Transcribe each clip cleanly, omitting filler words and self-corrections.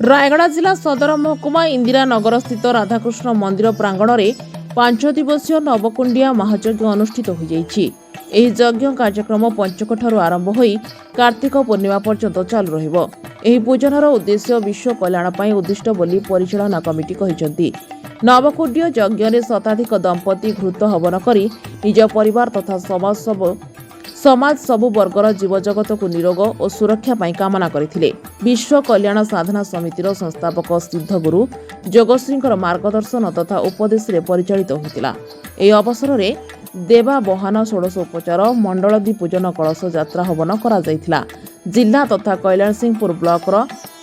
रायगड़ा जिला सदर महकुमा इंदिरा नगर स्थित राधाकृष्ण मंदिर प्रांगण में 5 दिवसीय नवकुंडिया महायज्ञ अनुष्ठित हो जाइछि। एही यज्ञ कार्यक्रम पंचक ठारू आरंभ होई कार्तिक पूर्णिमा पर्यंत चालू रहिबो। एही पूजनर उद्देश्य विश्व कल्याण पई उद्दिष्ट बोली परिचालना कमिटी कहिसंती। नवकुंडीय यज्ञ में शताधिक दंपति घृत हवन करी निज परिवार तथा समाज सबु वर्गर जीवजगत को निरोग और सुरक्षा पाई कामना करथिले। विश्व कल्याण साधना समितिर संस्थापक सिद्धगुरु जोगश्रींकर मार्गदर्शन तथा उपदेश रे परिचालित होतिला। एही अवसर रे देवा बहान षोडशोपचार मंडलदी पूजन कलश यात्रा हवन करा जायथिला। जिला तथा कैलाशसिंहपुर ब्लॉकर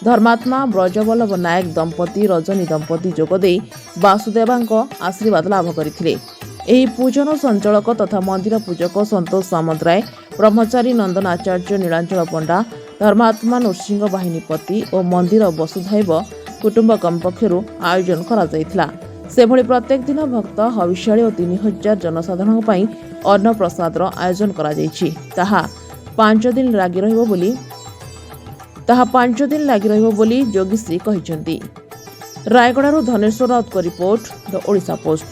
धर्मात्मा ब्रजवल्लभ नायक दंपति रजनी दंपति जोगदे वासुदेवांक आशीर्वाद लाभ करथिले। ଏହି ପୂଜନ ସଞ୍ଚାଳକ ତଥା ମନ୍ଦିର ପୂଜକ ସନ୍ତୋଷ ସାମନ୍ତରାୟ, ବ୍ରହ୍ମଚାରୀ ନନ୍ଦନ ଆଚାର୍ଯ୍ୟ, ନୀଳାଞ୍ଚଳ ପଣ୍ଡା, ଧର୍ମାତ୍ମା ନୃସିଂହ ବାହିନୀପତି ଓ ମନ୍ଦିର ବସୁଧୈବ କୁଟୁମ୍ବକମ୍ ପକ୍ଷରୁ ଆୟୋଜନ କରାଯାଇଥିଲା। ସେଭଳି ପ୍ରତ୍ୟେକ ଦିନ ଭକ୍ତ ହବିଷ୍ୟାଳି ଓ 3000 ଜନସାଧାରଣଙ୍କ ପାଇଁ ଅନ୍ନପ୍ରସାଦର ଆୟୋଜନ କରାଯାଇଛି। ତାହା 5 ଦିନ ଲାଗି ରହିବ ବୋଲି ଯୋଗୀଶ୍ରୀ କହିଛନ୍ତି। ରାୟଗଡ଼ାରୁ ଧନେଶ୍ୱର ରାଉତଙ୍କ ରିପୋର୍ଟ, ଦ ଓଡ଼ିଶା ପୋଷ୍ଟ।